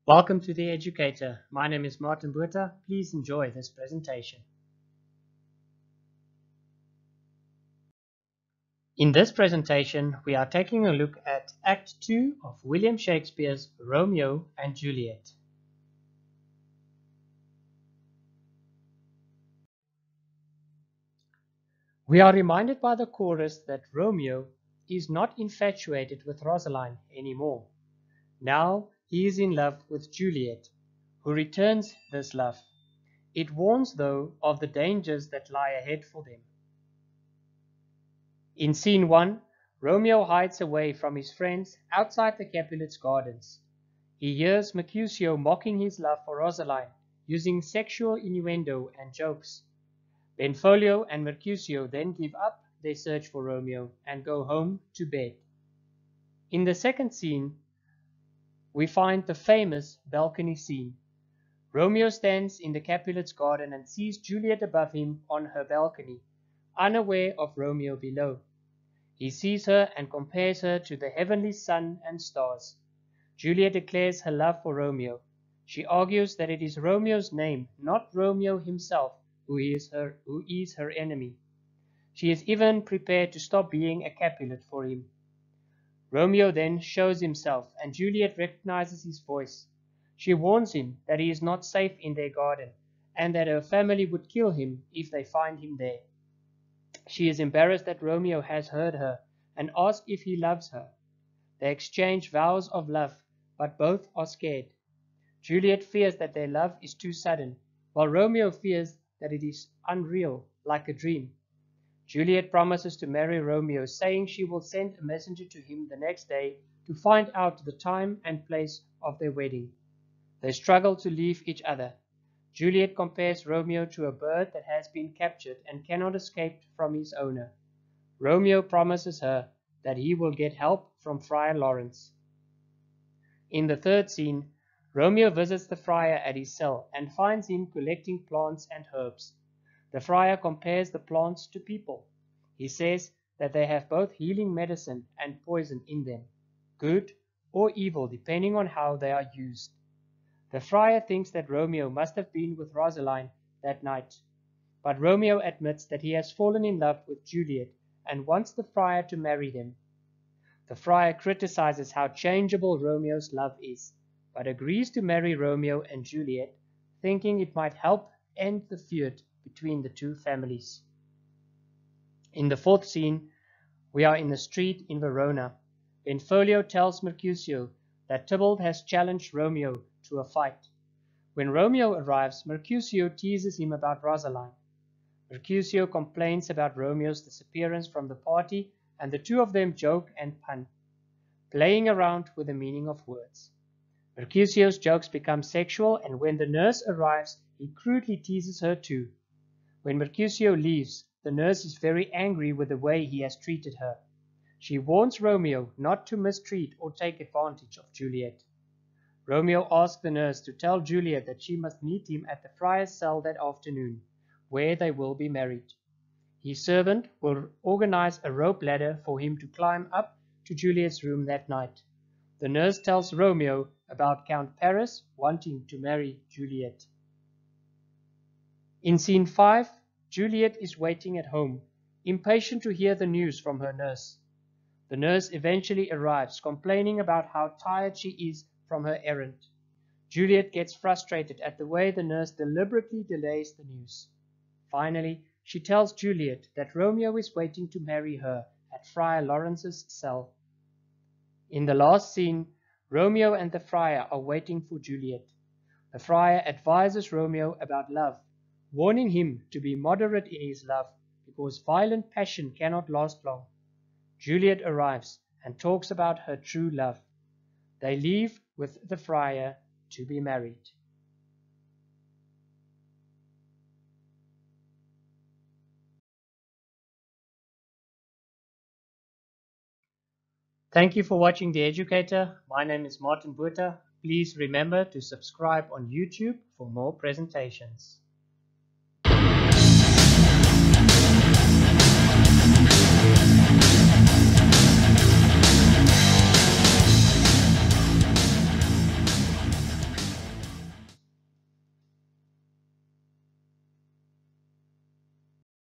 Welcome to The Educator. My name is Martin Buerta. Please enjoy this presentation. In this presentation, we are taking a look at Act 2 of William Shakespeare's Romeo and Juliet. We are reminded by the chorus that Romeo is not infatuated with Rosaline anymore. Now he is in love with Juliet, who returns this love. It warns, though, of the dangers that lie ahead for them. In scene 1, Romeo hides away from his friends outside the Capulets' gardens. He hears Mercutio mocking his love for Rosaline, using sexual innuendo and jokes. Benvolio and Mercutio then give up their search for Romeo and go home to bed. In the second scene, we find the famous balcony scene. Romeo stands in the Capulets' garden and sees Juliet above him on her balcony, unaware of Romeo below. He sees her and compares her to the heavenly sun and stars. Juliet declares her love for Romeo. She argues that it is Romeo's name, not Romeo himself, who is her enemy. She is even prepared to stop being a Capulet for him. Romeo then shows himself, and Juliet recognizes his voice. She warns him that he is not safe in their garden, and that her family would kill him if they find him there. She is embarrassed that Romeo has heard her, and asks if he loves her. They exchange vows of love, but both are scared. Juliet fears that their love is too sudden, while Romeo fears that it is unreal, like a dream. Juliet promises to marry Romeo, saying she will send a messenger to him the next day to find out the time and place of their wedding. They struggle to leave each other. Juliet compares Romeo to a bird that has been captured and cannot escape from his owner. Romeo promises her that he will get help from Friar Lawrence. In the third scene, Romeo visits the friar at his cell and finds him collecting plants and herbs. The friar compares the plants to people. He says that they have both healing medicine and poison in them, good or evil depending on how they are used. The friar thinks that Romeo must have been with Rosaline that night, but Romeo admits that he has fallen in love with Juliet and wants the friar to marry them. The friar criticizes how changeable Romeo's love is, but agrees to marry Romeo and Juliet, thinking it might help end the feud between the two families. In the fourth scene, we are in the street in Verona. Benvolio tells Mercutio that Tybalt has challenged Romeo to a fight. When Romeo arrives, Mercutio teases him about Rosaline. Mercutio complains about Romeo's disappearance from the party, and the two of them joke and pun, playing around with the meaning of words. Mercutio's jokes become sexual, and when the nurse arrives, he crudely teases her too. When Mercutio leaves, the nurse is very angry with the way he has treated her. She warns Romeo not to mistreat or take advantage of Juliet. Romeo asks the nurse to tell Juliet that she must meet him at the friar's cell that afternoon, where they will be married. His servant will organize a rope ladder for him to climb up to Juliet's room that night. The nurse tells Romeo about Count Paris wanting to marry Juliet. In scene 5, Juliet is waiting at home, impatient to hear the news from her nurse. The nurse eventually arrives, complaining about how tired she is from her errand. Juliet gets frustrated at the way the nurse deliberately delays the news. Finally, she tells Juliet that Romeo is waiting to marry her at Friar Lawrence's cell. In the last scene, Romeo and the friar are waiting for Juliet. The friar advises Romeo about love, warning him to be moderate in his love because violent passion cannot last long. Juliet arrives and talks about her true love. They leave with the friar to be married. Thank you for watching The Educator. My name is Martin Buerta. Please remember to subscribe on YouTube for more presentations.